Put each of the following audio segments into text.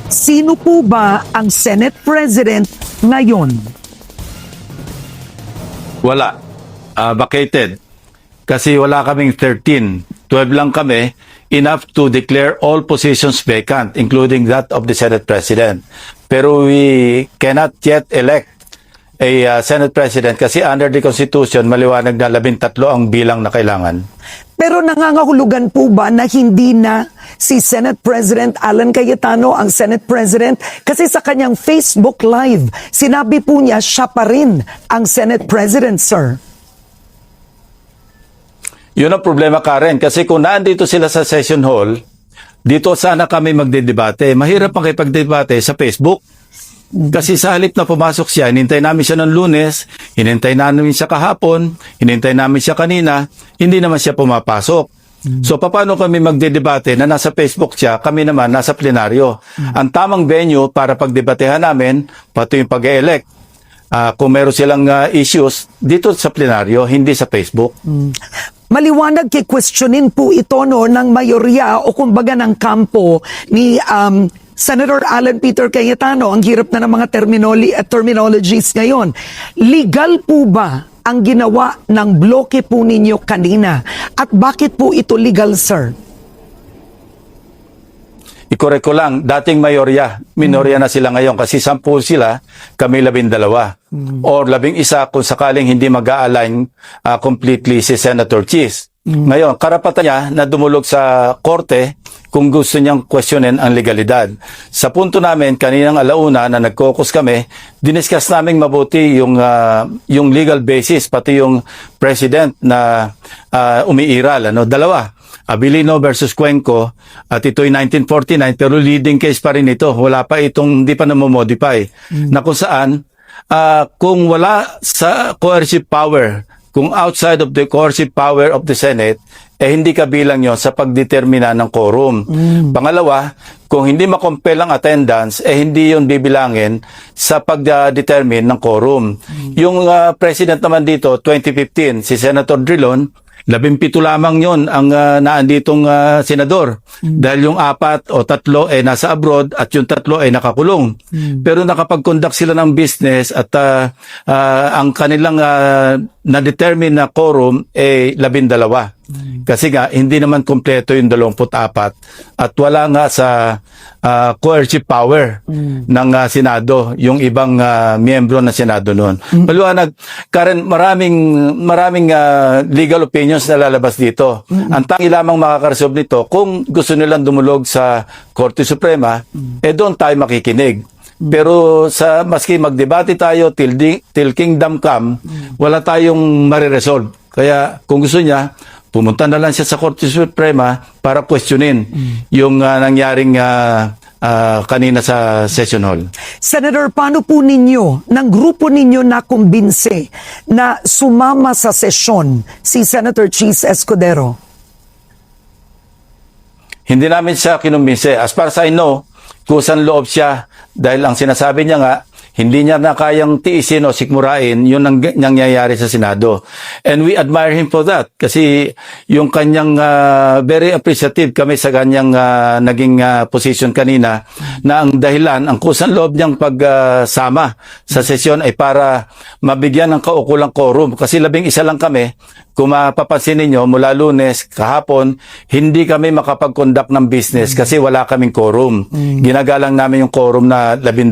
Sino po ba ang Senate President ngayon? Wala. Vacated. Kasi wala kaming 13. 12 lang kami, enough to declare all positions vacant, including that of the Senate President. Pero we cannot yet elect a Senate President kasi under the Constitution, maliwanag na 13 ang bilang na kailangan. Pero nangangahulugan po ba na hindi na si Senate President Alan Cayetano ang Senate President? Kasi sa kanyang Facebook Live, sinabi po niya siya pa rin ang Senate President, sir. Yun ang problema, Karen, kasi kung naandito sila sa session hall, dito sana kami magdedebate. Mahirap ang kipagdebate sa Facebook. Kasi sa halip na pumasok siya, hinintay namin siya ng Lunes, hinintay namin siya kahapon, hinintay namin siya kanina, hindi naman siya pumapasok. So paano kami magdedebate na nasa Facebook siya, kami naman nasa plenaryo? Ang tamang venue para pagdebatehan namin, pati yung pag-elect, kung meron silang issues, dito sa plenaryo, hindi sa Facebook. Maliwanag questionin po ito no, ng mayorya o kumbaga ng kampo ni Senator Alan Peter Cayetano. Ang hirap na ng mga terminologies ngayon. Legal po ba ang ginawa ng bloke po ninyo kanina? At bakit po ito legal, sir? I-correct ko lang, dating minorya na sila ngayon kasi 10 sila, kami 12. Or 11 kung sakaling hindi mag-a-align completely si Senator Cheese. Ngayon, karapatan niya na dumulog sa korte kung gusto niyang questionin ang legalidad. Sa punto namin, kaninang alauna na nag-caucus kami, diniscuss namin mabuti yung legal basis, pati yung president na umiiral. Dalawa. Abilino versus Cuenco at ito'y 1949 pero leading case pa rin ito. Wala pa itong, hindi pa namomodify. Na kung saan, kung wala sa coercive power, kung outside of the coercive power of the Senate, hindi kabilang yon sa pagdetermina ng quorum. Pangalawa, kung hindi makompel ang attendance, hindi yon bibilangin sa pagdetermine ng quorum. Yung president naman dito, 2015, si Senator Drilon, 17 lamang yon ang naanditong senador. Dahil yung 4 o 3 nasa abroad at yung 3 nakakulong. Pero nakapag-conduct sila ng business at ang kanilang na-determine na quorum 12. Kasi nga, hindi naman kompleto yung 24 at wala nga sa coercive power ng Senado, yung ibang miyembro ng Senado noon. Paliwanag, Karen, maraming legal opinions na lalabas dito. Ang tangi lamang makakaresolve nito, kung gusto nilang dumulog sa Korte Suprema, doon tayo makikinig. Pero sa maski magdebate tayo till kingdom come, wala tayong mariresolve. Kaya kung gusto niya, pumunta na lang siya sa Korte Suprema para questionin yung nangyaring kanina sa session hall. Senator, paano po ninyo, ng grupo ninyo na kumbinse na sumama sa sesyon si Senator Cheese Escudero? Hindi namin siya kinumbinse. As far as I know, kusang loob siya dahil ang sinasabi niya nga, hindi niya na kayang tiisin o sikmurain yun ang nangyayari sa Senado. And we admire him for that. Kasi yung kanyang very appreciative kami sa kanyang naging position kanina na ang dahilan, ang kusang loob niyang pagsama sa sesyon ay para mabigyan ng kaukulang quorum. Kasi 11 lang kami. Kung mapapansin ninyo, mula Lunes, kahapon, hindi kami makapag-conduct ng business kasi wala kaming quorum. Ginagalang namin yung quorum na 12.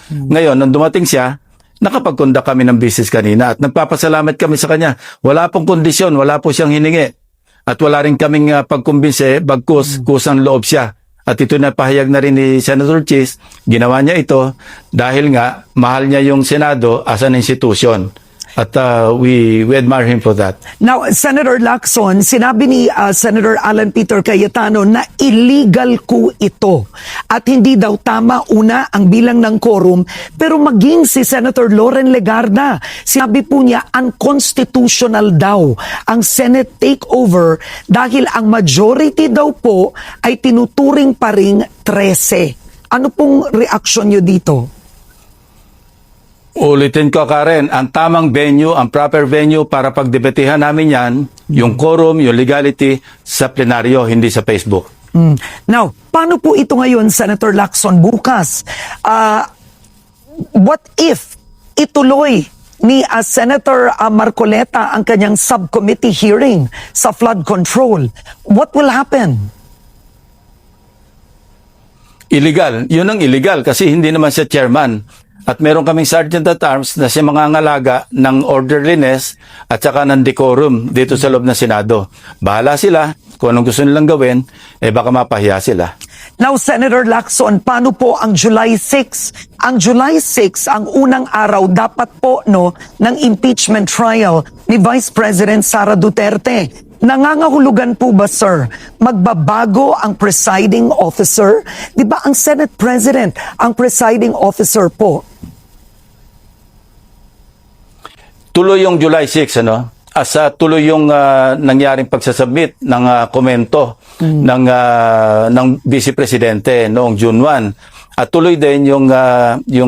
Ngayon, nung dumating siya, nakapag-conduct kami ng business kanina at nagpapasalamat kami sa kanya. Wala pong kondisyon, wala po siyang hiningi. At wala rin kaming pagkumbinse, bagkus, kusang loob siya. At ito na pahayag na rin ni Senator Cheese, ginawa niya ito dahil nga mahal niya yung Senado as an institution. At we admire him for that. Now, Senator Lacson, sinabi ni Senator Alan Peter Cayetano na illegal coup ito. At hindi daw tama una ang bilang ng quorum, pero maging si Senator Loren Legarda, sinabi po niya unconstitutional daw ang Senate takeover dahil ang majority daw po ay tinuturing pa ring 13. Ano pong reaksyon niyo dito? Ulitin ko, Karen, ang tamang venue, ang proper venue para pagdebatehan namin yan, yung quorum, yung legality, sa plenaryo, hindi sa Facebook. Now, paano po ito ngayon, Senator Lacson, bukas? What if ituloy ni Senator Marcoleta ang kanyang subcommittee hearing sa flood control? What will happen? Illegal. Yun ang illegal kasi hindi naman siya chairman. At meron kaming sergeant at arms na siya mangangalaga ng orderliness at saka ng decorum dito sa loob ng Senado. Bahala sila kung anong gusto nilang gawin, baka mapahiya sila. Now, Senator Lacson, paano po ang July 6? Ang July 6, ang unang araw, dapat po ng impeachment trial ni Vice President Sara Duterte. Nangangahulugan po ba, sir, magbabago ang presiding officer? Di ba ang Senate President, ang presiding officer po? Tuloy yung July 6, tuloy yung nangyaring pagsasubmit ng komento ng Vice Presidente noong June 1. At tuloy din yung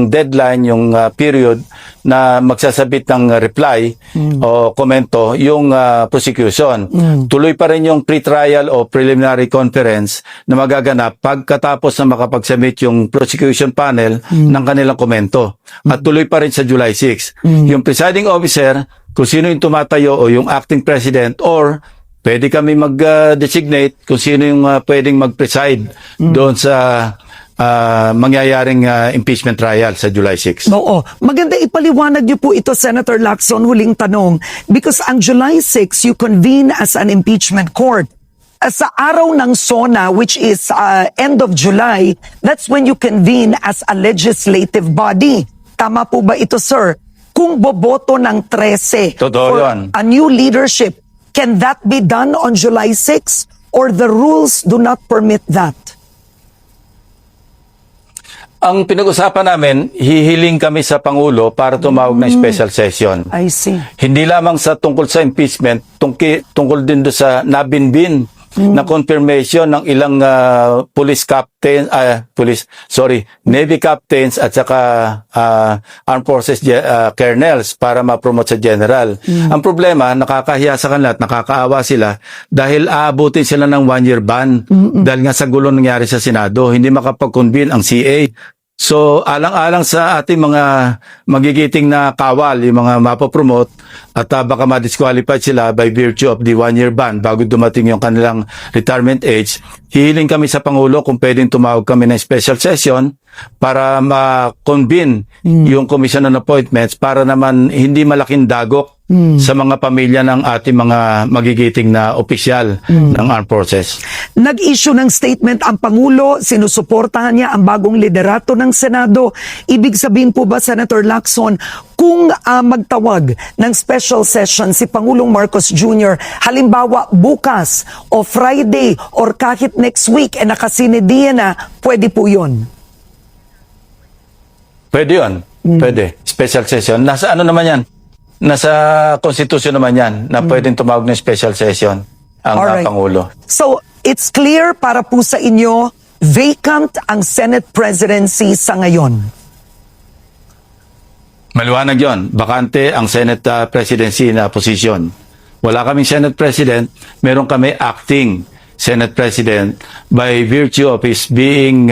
deadline, yung period na magsasabit ng reply o komento yung prosecution. Tuloy pa rin yung pre-trial o preliminary conference na magaganap pagkatapos na makapagsubmit yung prosecution panel ng kanilang komento. At tuloy pa rin sa July 6. Yung presiding officer, kung sino yung tumatayo o yung acting president or pwede kami mag-designate kung sino yung pwedeng mag-preside doon sa mangyayaring impeachment trial sa July 6. Oo. Maganda ipaliwanag niyo po ito, Senator Lacson, huling tanong. Because ang July 6, you convene as an impeachment court. Sa araw ng SONA, which is end of July, that's when you convene as a legislative body. Tama po ba ito, sir? Kung boboto ng 13 Totoo for yun. a new leadership, can that be done on July 6? Or the rules do not permit that? Ang pinag-usapan namin, hihiling kami sa Pangulo para tumawag ng special session. I see. Hindi lamang sa tungkol sa impeachment, tungkol din do sa nabinbin na confirmation ng ilang Navy captains at saka Armed Forces colonels para ma-promote sa general. Ang problema, nakakahiya sa kanila at nakakaawa sila dahil aabutin sila ng 1-year ban dahil nga sa gulo nangyari sa Senado. Hindi makapag-convene ang CA. So, alang-alang sa ating mga magigiting na kawal, yung mga mapopromote, at baka ma-disqualified sila by virtue of the 1-year ban bago dumating yung kanilang retirement age, hihiling kami sa Pangulo kung pwedeng tumawag kami ng special session para ma-convene yung Commission on Appointments para naman hindi malaking dagok sa mga pamilya ng ating mga magigiting na opisyal ng Armed Forces. Nag-issue ng statement ang Pangulo, sinusuportahan niya ang bagong liderato ng Senado. Ibig sabihin po ba, Senator Lacson, kung magtawag ng special session si Pangulong Marcos Jr., halimbawa bukas o Friday or kahit next week, nakasinidiya na, pwede po yun? Pwede yun. Pwede. Special session. Nasa ano naman yan? Nasa konstitusyon naman yan na pwedeng tumawag ng special session ang Alright. Pangulo. So, it's clear para po sa inyo, vacant ang Senate presidency sa ngayon. Maliwanag yon. Bakante ang Senate presidency na posisyon. Wala kaming Senate President, meron kami acting Senate President by virtue of his being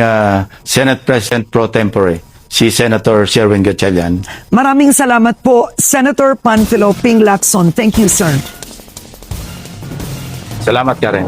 Senate President pro tempore, si Senator Sherwin Gatchalian. Maraming salamat po, Senator Panfilo Ping Lacson. Thank you, sir. Salamat, Karen.